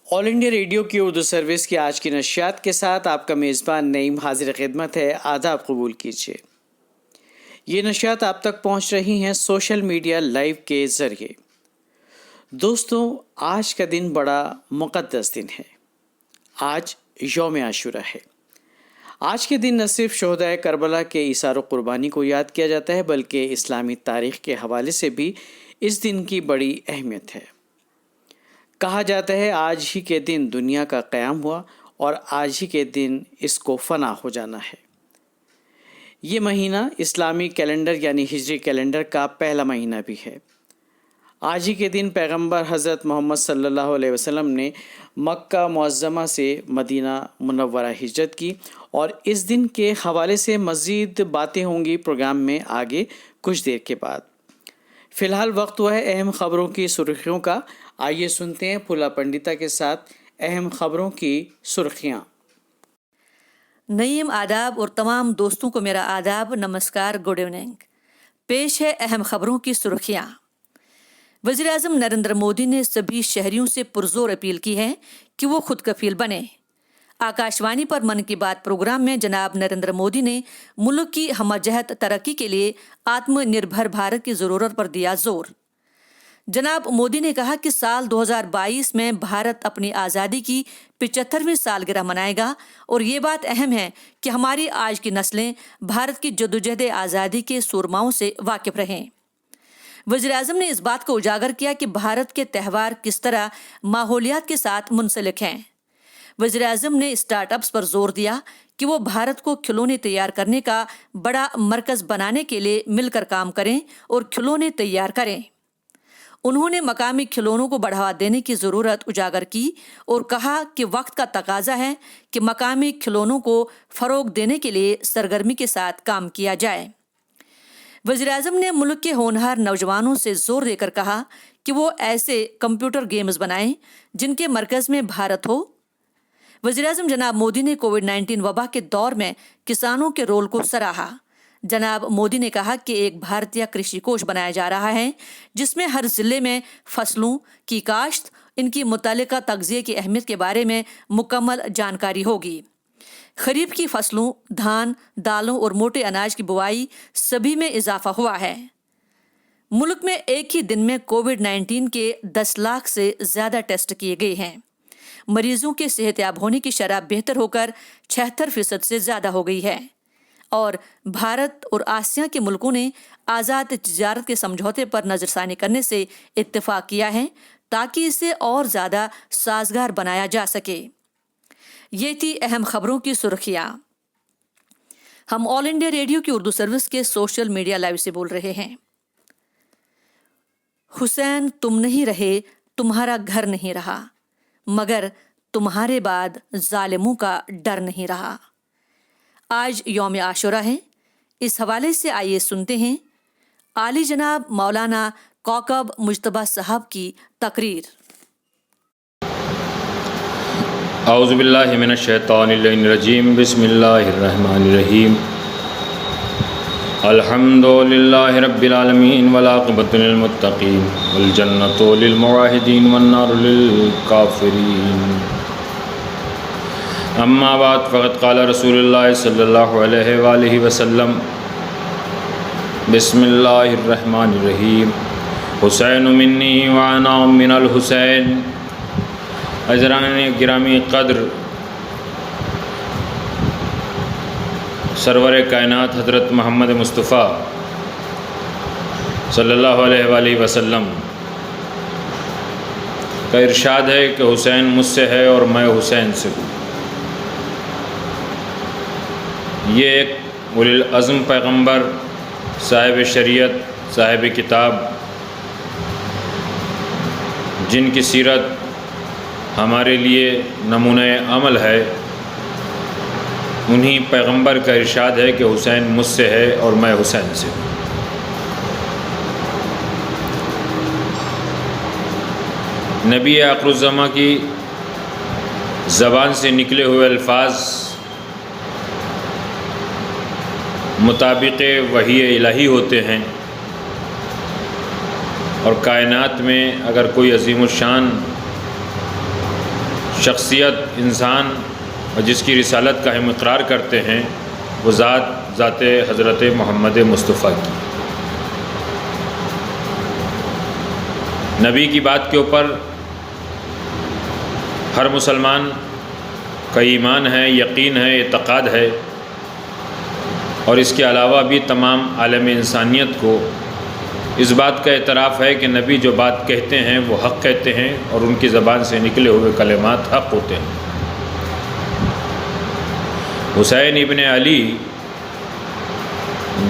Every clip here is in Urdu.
آل انڈیا ریڈیو کی اردو سروس کی آج کی نشریات کے ساتھ آپ کا میزبان نعیم حاضر خدمت ہے۔ آداب قبول کیجیے۔ یہ نشریات آپ تک پہنچ رہی ہیں سوشل میڈیا لائیو کے ذریعے۔ دوستوں، آج کا دن بڑا مقدس دن ہے۔ آج یوم عاشورہ ہے۔ آج کے دن نہ صرف شہدائے کربلا کے ایثار و قربانی کو یاد کیا جاتا ہے بلکہ اسلامی تاریخ کے حوالے سے بھی اس دن کی بڑی اہمیت ہے۔ کہا جاتا ہے آج ہی کے دن دنیا کا قیام ہوا اور آج ہی کے دن اس کو فنا ہو جانا ہے۔ یہ مہینہ اسلامی کیلنڈر یعنی ہجری کیلنڈر کا پہلا مہینہ بھی ہے۔ آج ہی کے دن پیغمبر حضرت محمد صلی اللہ علیہ وسلم نے مکہ معظمہ سے مدینہ منورہ ہجرت کی، اور اس دن کے حوالے سے مزید باتیں ہوں گی پروگرام میں آگے کچھ دیر کے بعد۔ فی الحال وقت ہوا ہے اہم خبروں کی سرخیوں کا۔ آئیے سنتے ہیں پھولا پنڈتا کے ساتھ اہم خبروں کی سرخیاں۔ نعیم آداب اور تمام دوستوں کو میرا آداب، نمسکار، گڈ ایوننگ۔ پیش ہے اہم خبروں کی سرخیاں۔ وزیر اعظم نریندر مودی نے سبھی شہریوں سے پرزور اپیل کی ہے کہ وہ خود کفیل بنیں۔ آکاشوانی پر من کی بات پروگرام میں جناب نریندر مودی نے ملک کی ہمہ جہت ترقی کے لیے آتم نربھر بھارت کی ضرورت پر دیا زور۔ جناب مودی نے کہا کہ سال 2022 میں بھارت اپنی آزادی کی 75ویں سالگرہ منائے گا، اور یہ بات اہم ہے کہ ہماری آج کی نسلیں بھارت کی جدوجہد آزادی کے سورماؤں سے واقف رہیں۔ وزیر اعظم نے اس بات کو اجاگر کیا کہ بھارت کے تہوار کس طرح ماحولیات کے ساتھ منسلک ہیں۔ وزیر اعظم نے اسٹارٹ اپس پر زور دیا کہ وہ بھارت کو کھلونے تیار کرنے کا بڑا مرکز بنانے کے لیے مل کر کام کریں اور کھلونے تیار کریں۔ انہوں نے مقامی کھلونوں کو بڑھاوا دینے کی ضرورت اجاگر کی اور کہا کہ وقت کا تقاضا ہے کہ مقامی کھلونوں کو فروغ دینے کے لیے سرگرمی کے ساتھ کام کیا جائے۔ وزیر اعظم نے ملک کے ہونہار نوجوانوں سے زور دے کر کہا کہ وہ ایسے کمپیوٹر گیمز بنائیں جن کے مرکز میں بھارت ہو۔ وزیر اعظم جناب مودی نے کووڈ-19 وبا کے دور میں کسانوں کے رول کو سراہا۔ جناب مودی نے کہا کہ ایک بھارتیہ کرشی کوش بنایا جا رہا ہے جس میں ہر ضلع میں فصلوں کی کاشت، ان کی متعلقہ تغذیے کی اہمیت کے بارے میں مکمل جانکاری ہوگی۔ خریف کی فصلوں، دھان، دالوں اور موٹے اناج کی بوائی سبھی میں اضافہ ہوا ہے۔ ملک میں ایک ہی دن میں کووڈ-19 کے 10 لاکھ سے زیادہ ٹیسٹ کیے گئے ہیں۔ مریضوں کے صحت یاب ہونے کی شرح بہتر ہو کر 76% سے زیادہ ہو گئی ہے، اور بھارت اور آسیا کے ملکوں نے آزاد تجارت کے سمجھوتے پر نظر ثانی کرنے سے اتفاق کیا ہے تاکہ اسے اور زیادہ سازگار بنایا جا سکے۔ یہ تھی اہم خبروں کی سرخیاں۔ ہم آل انڈیا ریڈیو کی اردو سروس کے سوشل میڈیا لائیو سے بول رہے ہیں۔ حسین تم نہیں رہے، تمہارا گھر نہیں رہا، مگر تمہارے بعد ظالموں کا ڈر نہیں رہا۔ آج یوم عاشورہ ہے۔ اس حوالے سے آئیے سنتے ہیں عالی جناب مولانا کوکب مجتبیٰ صاحب کی تقریر۔ اعوذ باللہ من الشیطان اللعین الرجیم، بسم اللہ الرحمن الرحیم۔ الحمد للہ رب العالمین والعاقبۃ للمتقین والجنۃ للموحدین والنار للکافرین۔ اما بعد فقد قال رسول اللہ صلی اللہ علیہ وآلہ وسلم، بسم اللہ الرحمن الرحیم، حسین منی وانا من الحسین۔ عزیزان گرامی قدر، سرور کائنات حضرت محمد مصطفیٰ صلی اللہ علیہ وآلہ وسلم کا ارشاد ہے کہ حسین مجھ سے ہے اور میں حسین سے ہوں۔ یہ ایک اولی العزم پیغمبر، صاحب شریعت، صاحب کتاب، جن کی سیرت ہمارے لیے نمونہ عمل ہے، انہی پیغمبر کا ارشاد ہے کہ حسین مجھ سے ہے اور میں حسین سے ہوں۔ نبی آخر الزماں کی زبان سے نکلے ہوئے الفاظ مطابق وحی الہی ہوتے ہیں، اور کائنات میں اگر کوئی عظیم الشان شخصیت انسان اور جس کی رسالت کا ہم اقرار کرتے ہیں وہ ذات حضرت محمد مصطفیٰ کی. نبی کی بات کے اوپر ہر مسلمان کا ایمان ہے، یقین ہے، اعتقاد ہے، اور اس کے علاوہ بھی تمام عالم انسانیت کو اس بات کا اعتراف ہے کہ نبی جو بات کہتے ہیں وہ حق کہتے ہیں اور ان کی زبان سے نکلے ہوئے کلمات حق ہوتے ہیں. حسین ابن علی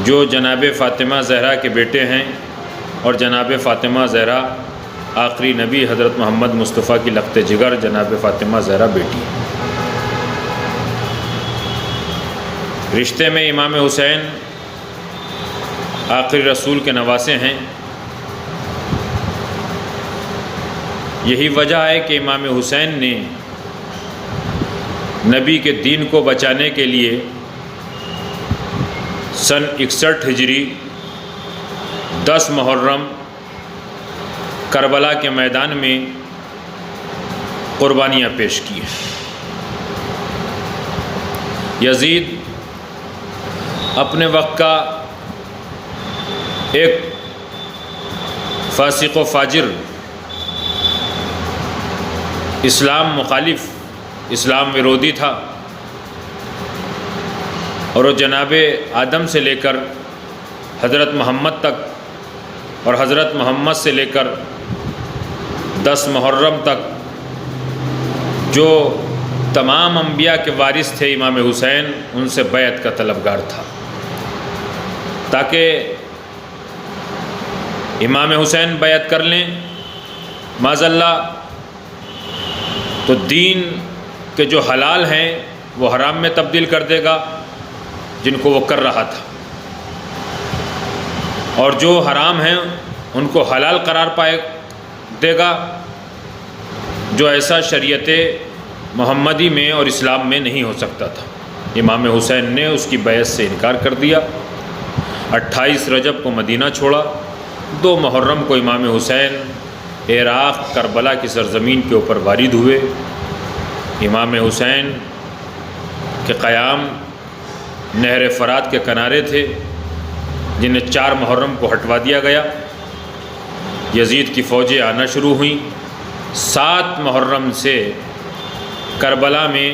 جو جناب فاطمہ زہرا کے بیٹے ہیں اور جناب فاطمہ زہرا آخری نبی حضرت محمد مصطفیٰ کی لخت جگر جناب فاطمہ زہرا بیٹی ہے. رشتے میں امام حسین آخری رسول کے نواسے ہیں. یہی وجہ ہے کہ امام حسین نے نبی کے دین کو بچانے کے لیے سن 61 ہجری 10 محرم کربلا کے میدان میں قربانیاں پیش کی ہیں. یزید اپنے وقت کا ایک فاسق و فاجر، اسلام مخالف، اسلام ورودی تھا، اور وہ جناب آدم سے لے کر حضرت محمد تک اور حضرت محمد سے لے کر 10 محرم تک جو تمام انبیاء کے وارث تھے امام حسین، ان سے بیعت کا طلبگار تھا، تاکہ امام حسین بیعت کر لیں معاذ اللہ تو دین کے جو حلال ہیں وہ حرام میں تبدیل کر دے گا جن کو وہ کر رہا تھا، اور جو حرام ہیں ان کو حلال قرار پائے دے گا، جو ایسا شریعت محمدی میں اور اسلام میں نہیں ہو سکتا تھا. امام حسین نے اس کی بیعت سے انکار کر دیا. 28 رجب کو مدینہ چھوڑا. 2 محرم کو امام حسین عراق کربلا کی سرزمین کے اوپر وارد ہوئے. امام حسین کے قیام نہر فرات کے کنارے تھے جنہیں 4 محرم کو ہٹوا دیا گیا. یزید کی فوجیں آنا شروع ہوئیں. 7 محرم سے کربلا میں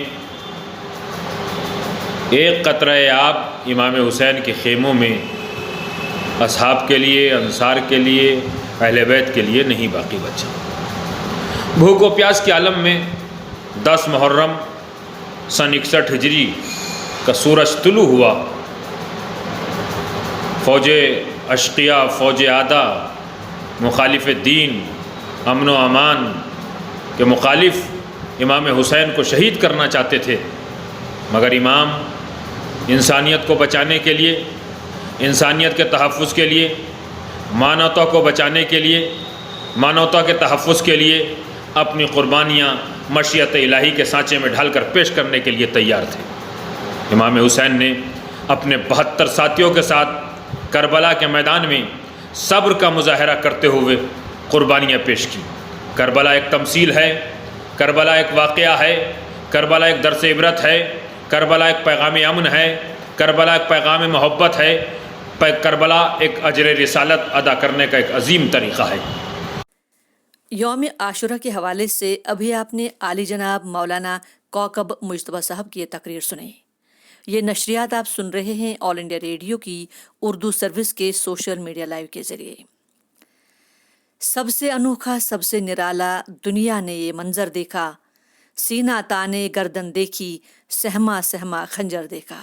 ایک قطرہ آب امام حسین کے خیموں میں اصحاب کے لیے، انصار کے لیے، اہل بیت کے لیے نہیں باقی بچا. بھوک و پیاس کے عالم میں 10 محرم سن 61 ہجری کا سورج طلوع ہوا. فوج اشقیاء، فوج آدھا، مخالف دین، امن و امان کے مخالف امام حسین کو شہید کرنا چاہتے تھے، مگر امام انسانیت کو بچانے کے لیے، انسانیت کے تحفظ کے لیے، مانوتا کو بچانے کے لیے، مانوتا کے تحفظ کے لیے اپنی قربانیاں مشیت الہی کے سانچے میں ڈھال کر پیش کرنے کے لیے تیار تھے. امام حسین نے اپنے 72 ساتھیوں کے ساتھ کربلا کے میدان میں صبر کا مظاہرہ کرتے ہوئے قربانیاں پیش کی. کربلا ایک تمثیل ہے، کربلا ایک واقعہ ہے، کربلا ایک درس عبرت ہے، کربلا ایک پیغام امن ہے، کربلا ایک پیغام محبت ہے، کربلا ایک اجر رسالت ادا کرنے کا ایک عظیم طریقہ ہے. یوم عاشورہ کے حوالے سے ابھی آپ نے عالی جناب مولانا کوکب مجتبیٰ صاحب کی یہ تقریر سنی. یہ نشریات آپ سن رہے ہیں آل انڈیا ریڈیو کی اردو سروس کے سوشل میڈیا لائیو کے ذریعے. سب سے انوکھا، سب سے نرالا دنیا نے یہ منظر دیکھا، سینہ تانے گردن دیکھی، سہما سہما خنجر دیکھا.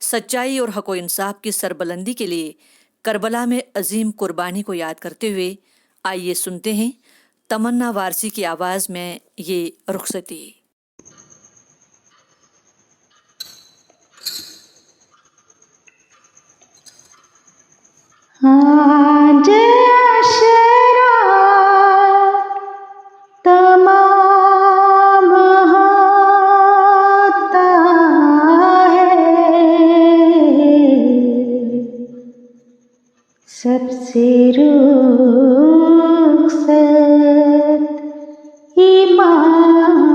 سچائی اور حق و انصاف کی سربلندی کے لیے کربلا میں عظیم قربانی کو یاد کرتے ہوئے آئیے سنتے ہیں تمنا وارسی کی آواز میں یہ رخصتی. آج عاشورہ تمام ہوتا ہے، سب سے رخصت ایمان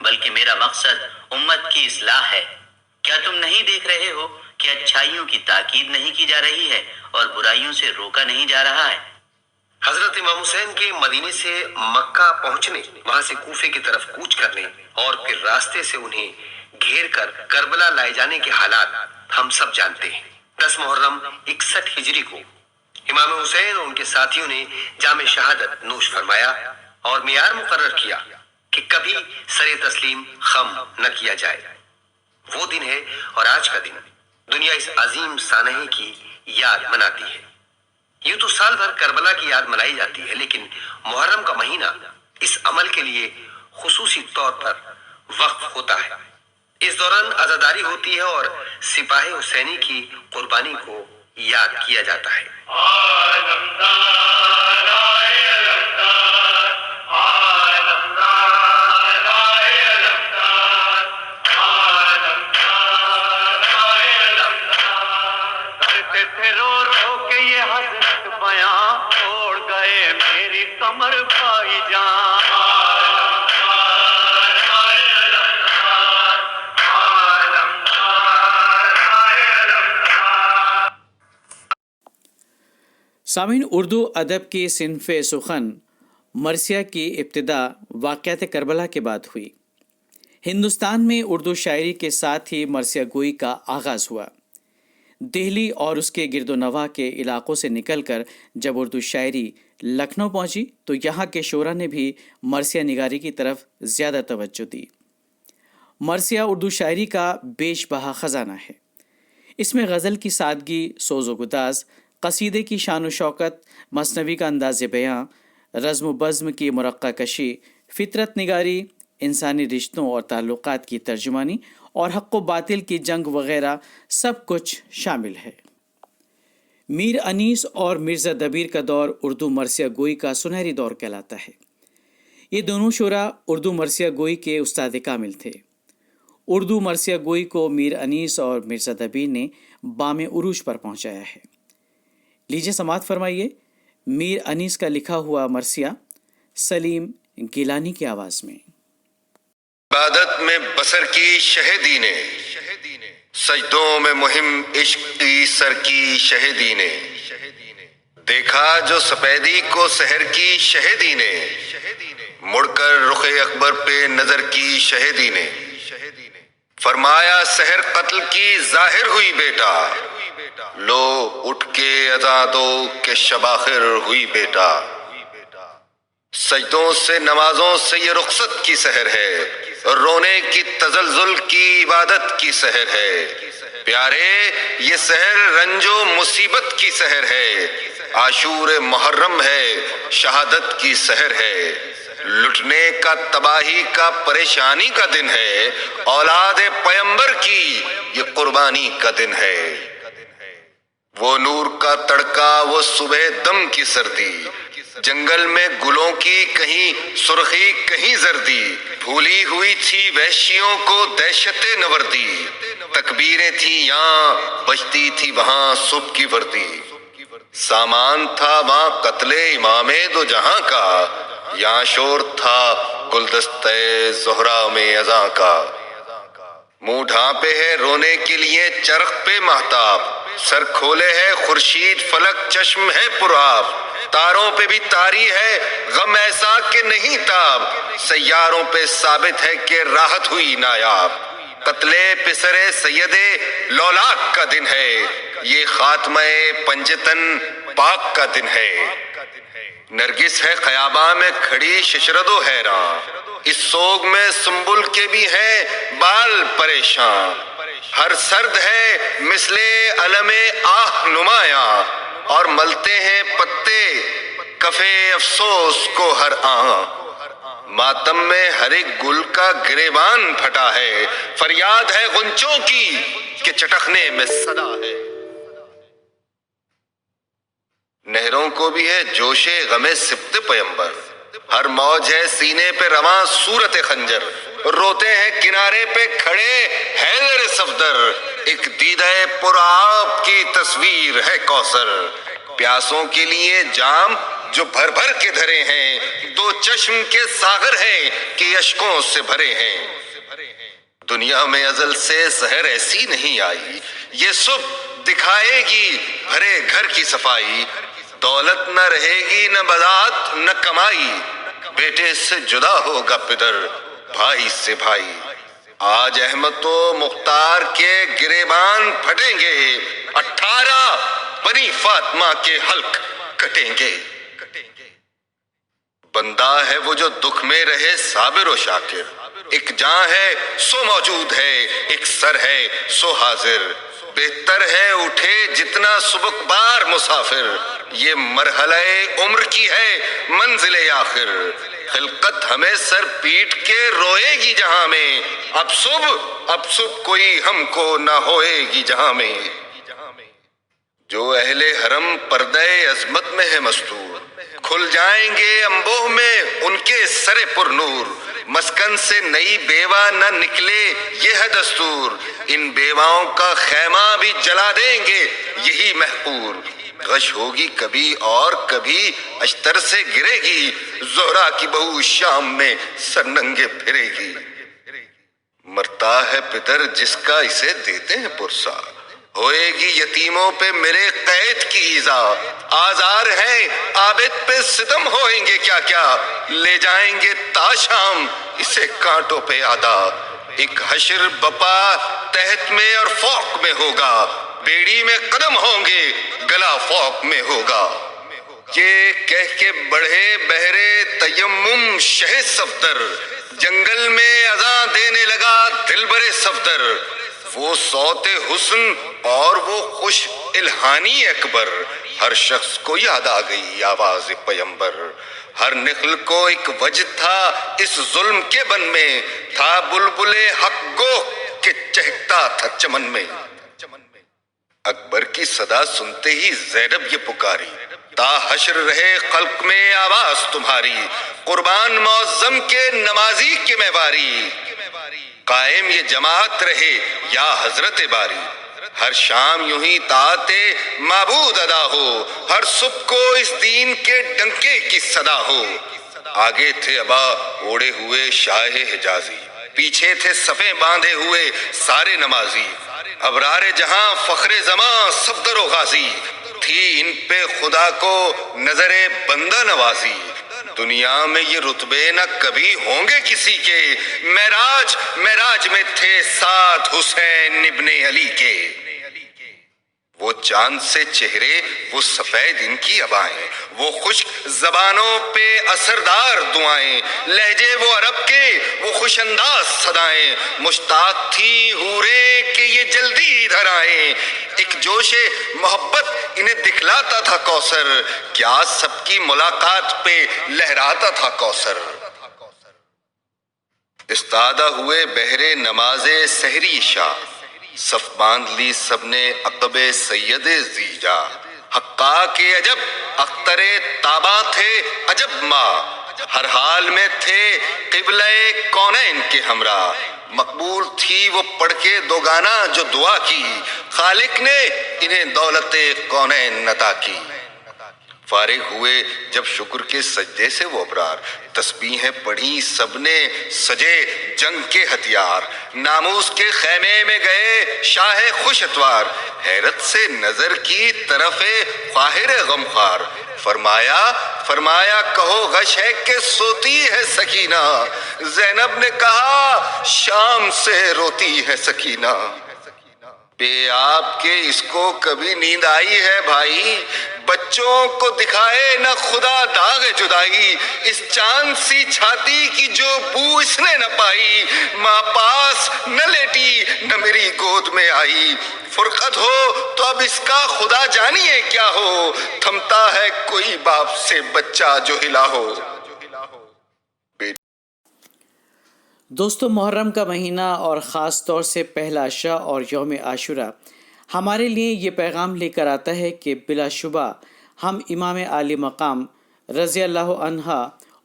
بلکہ میرا مقصد امت کی اصلاح ہے۔ کیا تم نہیں دیکھ رہے ہو کہ اچھائیوں کی تاکید نہیں کی جا رہی ہے اور برائیوں سے روکا نہیں جا رہا ہے؟ حضرت امام حسین کے مدینے سے مکہ پہنچنے، وہاں سے کوفے کی طرف کوچ کرنے اور پھر راستے سے انہیں گھیر کر کربلا لائے جانے کے حالات ہم سب جانتے ہیں۔ 10 محرم 61 ہجری کو امام حسین اور ان کے ساتھیوں نے جام شہادت نوش فرمایا اور معیار مقرر کیا کہ کبھی سر تسلیم خم نہ کیا جائے۔ وہ دن ہے اور آج کا دن دنیا اس عظیم سانحے کی یاد مناتی ہے۔ یوں تو سال بھر کربلا کی یاد منائی جاتی ہے، لیکن محرم کا مہینہ اس عمل کے لیے خصوصی طور پر وقف ہوتا ہے۔ اس دوران عزاداری ہوتی ہے اور سپاہ حسینی کی قربانی کو یاد کیا جاتا ہے۔ کمر بھائی جان سامعین، اردو ادب کی صنف سخن مرثیہ کی ابتدا واقعات کربلا کے بعد ہوئی۔ ہندوستان میں اردو شاعری کے ساتھ ہی مرثیہ گوئی کا آغاز ہوا۔ دہلی اور اس کے گرد و نواح کے علاقوں سے نکل کر جب اردو شاعری لکھنؤ پہنچی تو یہاں کے شعراء نے بھی مرثیہ نگاری کی طرف زیادہ توجہ دی۔ مرثیہ اردو شاعری کا بیش بہا خزانہ ہے۔ اس میں غزل کی سادگی، سوز و گداز، قصیدے کی شان و شوکت، مثنوی کا انداز بیاں، رزم و بزم کی مرقع کشی، فطرت نگاری، انسانی رشتوں اور تعلقات کی ترجمانی اور حق و باطل کی جنگ وغیرہ سب کچھ شامل ہے۔ میر انیس اور مرزا دبیر کا دور اردو مرثیہ گوئی کا سنہری دور کہلاتا ہے۔ یہ دونوں شعراء اردو مرثیہ گوئی کے استاد کامل تھے۔ اردو مرثیہ گوئی کو میر انیس اور مرزا دبیر نے بام عروج پر پہنچایا ہے۔ لیجیے سماعت فرمائیے میر انیس کا لکھا ہوا مرثیہ سلیم گیلانی کی آواز میں۔ عبادت میں بسر کی شہدی نے، سجدوں میں مہم عشق کی سر کی شہدی نے، دیکھا جو سپیدی کو سحر کی شہدی نے، مڑ کر رخ اکبر پہ نظر کی شہدی نے، فرمایا سحر قتل کی ظاہر ہوئی بیٹا، لو اٹھ کے اذاں دو کہ شب آخر ہوئی بیٹا، سجدوں سے نمازوں سے یہ رخصت کی سحر ہے، رونے کی تزلزل کی عبادت کی سحر ہے، پیارے یہ سحر رنج و مصیبت کی سحر ہے، عاشور محرم ہے شہادت کی سحر ہے، لٹنے کا تباہی کا پریشانی کا دن ہے، اولاد پیمبر کی یہ قربانی کا دن ہے، وہ نور کا تڑکا وہ صبح دم کی سردی، جنگل میں گلوں کی کہیں سرخی کہیں زردی، بھولی ہوئی تھی وحشیوں کو دہشت نوردی، تکبیریں تھی یہاں بجتی تھی وہاں صبح کی وردی، سامان تھا وہاں قتل امام دو جہاں کا، یہاں شور تھا گلدستہ زہرا میں اذاں کا، منہ ڈھانپے ہے رونے کے لیے چرخ پہ مہتاب، سر کھولے ہے خورشید فلک چشم ہے پرآب، تاروں پہ بھی تاری ہے غم ایسا کہ نہیں تاب، سیاروں پہ ثابت ہے کہ راحت ہوئی نایاب، قتل پسر سید لولاک کا دن ہے، یہ خاتمہ پنجتن پاک کا دن ہے، نرگس ہے خیاباں میں کھڑی ششرد و حیراں، اس سوگ میں سنبل کے بھی ہیں بال پریشاں، ہر سرد ہے مثل علم آہ نمایاں، اور ملتے ہیں پتے کفے افسوس کو ہر آن، ماتم میں ہر ایک گل کا گریبان پھٹا ہے، فریاد ہے غنچوں کی کہ چٹکنے میں صدا ہے، نہروں کو بھی ہے جوش غم سبت پیمبر، ہر موج ہے سینے پہ رواں صورت خنجر، روتے ہیں کنارے پہ کھڑے حیدر صفدر، ایک دیدہ پر آب کی تصویر ہے کوثر، پیاسوں کے لیے جام جو بھر بھر کے دھرے ہیں، دو چشم کے ساغر ہیں کہ اشکوں سے بھرے ہیں۔ دنیا میں ازل سے سحر ایسی نہیں آئی، یہ صبح دکھائے گی بھرے گھر کی صفائی۔ دولت نہ رہے گی نہ بذات نہ کمائی، بیٹے سے جدا ہوگا پدر بھائی سے بھائی۔ آج احمد و مختار کے گریبان پھٹیں گے، 18 بنی فاطمہ کے حلق کٹیں گے۔ بندہ ہے وہ جو دکھ میں رہے صابر و شاکر، ایک جاں ہے سو موجود ہے، ایک سر ہے سو حاضر۔ بہتر ہے اٹھے جتنا سبک بار مسافر، یہ مرحلہ عمر کی ہے منزل آخر۔ خلقت ہمیں سر پیٹ کے روئے گی جہاں میں، اب صبح کوئی ہم کو نہ ہوئے گی جہاں میں۔ جو اہل حرم پردہ عظمت میں ہے مستور، کھل جائیں گے انبوہ میں ان کے سر پر نور۔ مسکن سے نئی بیوہ نہ نکلے یہ ہے دستور، ان بیواؤں کا خیمہ بھی جلا دیں گے یہی محقور۔ غش ہوگی کبھی اور کبھی اشتر سے گرے گی، زہرا کی بہو شام میں سرننگے پھرے گی۔ مرتا ہے پدر جس کا اسے دیتے ہیں پرسا، ہوئے گی یتیموں پہ میرے قید کی ایذا۔ آزار ہیں عابد پہ ستم ہوئیں گے کیا کیا، لے جائیں گے تا شام اسے کانٹوں پہ آدھا۔ ایک حشر بپا تحت میں اور فوق میں ہوگا، بیڑی میں قدم ہوں گے گلا فوق میں ہوگا۔ یہ کہہ کے بڑھے بہرے تیمم شہ صفدر، جنگل میں اذاں دینے لگا دلبر صفدر۔ وہ صوت حسن اور وہ خوش الہانی اکبر، ہر شخص کو یاد آ گئی آواز پیمبر۔ ہر نخل کو ایک وجہ تھا اس ظلم کے بن میں، تھا بلبل حق گو کہ چہکتا تھا چمن میں۔ اکبر کی صدا سنتے ہی زینب یہ پکاری، تا حشر رہے خلق میں آواز تمہاری۔ قربان معظم کے نمازی کے میواری، قائم یہ جماعت رہے یا حضرت باری۔ ہر شام یوں ہی طاعت معبود ادا ہو، ہر صبح کو اس دین کے ڈنکے کی صدا ہو۔ آگے تھے ابا اوڑے ہوئے شاہ حجازی، پیچھے تھے صفیں باندھے ہوئے سارے نمازی۔ ابرار جہاں فخر زماں صفدر و غازی، تھی ان پہ خدا کو نظر بندہ نوازی۔ دنیا میں یہ رتبے نہ کبھی ہوں گے کسی کے، معراج میں تھے ساتھ حسین ابن علی کے۔ وہ چاند سے چہرے وہ سفید ان کی ابائیں، وہ خشک زبانوں پہ اثردار دعائیں، لہجے وہ عرب کے وہ خوش انداز صدائیں۔ مشتاق تھی حوریں کہ یہ جلدی ادھر آئیں، ایک جوش محبت انہیں دکھلاتا تھا کوثر، کیا سب کی ملاقات پہ لہراتا تھا کوثر۔ استادہ ہوئے بہرے نماز سحری عشاء، صف باندھ لی سب نے عقب سید زیجا۔ حقا کے عجب اختر تاباں تھے عجب ماں، ہر حال میں تھے قبلہ کونین کے ہمراہ۔ مقبول تھی وہ پڑھ کے دو گانا جو دعا کی، خالق نے انہیں دولت کونین عطا کی۔ فارغ ہوئے جب شکر کے سجدے سے وہ ابرار، تسبیحیں پڑھی سب نے سجے جنگ کے ہتھیار۔ ناموس کے خیمے میں گئے شاہ خوش اتوار، حیرت سے نظر کی طرف خواہر غمخوار۔ فرمایا کہو غش ہے کہ سوتی ہے سکینہ، زینب نے کہا شام سے روتی ہے سکینہ۔ بے آپ کے اس کو کبھی نیند آئی ہے بھائی، بچوں کو دکھائے نہ خدا داغ جدائی۔ اس چاند سی چھاتی کی جو بو اس نے نہ پائی، ماں پاس نہ لیٹی نہ میری گود میں آئی۔ فرقت ہو تو اب اس کا خدا جانیے کیا ہو، تھمتا ہے کوئی باپ سے بچہ جو ہلا ہو۔ دوستو، محرم کا مہینہ اور خاص طور سے پہلا عشاء اور یوم عاشوراء ہمارے لیے یہ پیغام لے کر آتا ہے کہ بلا شبہ ہم امام عالی مقام رضی اللہ عنہ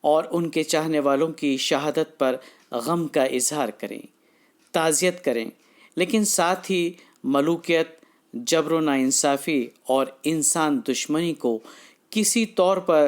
اور ان کے چاہنے والوں کی شہادت پر غم کا اظہار کریں، تعزیت کریں، لیکن ساتھ ہی ملوکیت، جبر و ناانصافی اور انسان دشمنی کو کسی طور پر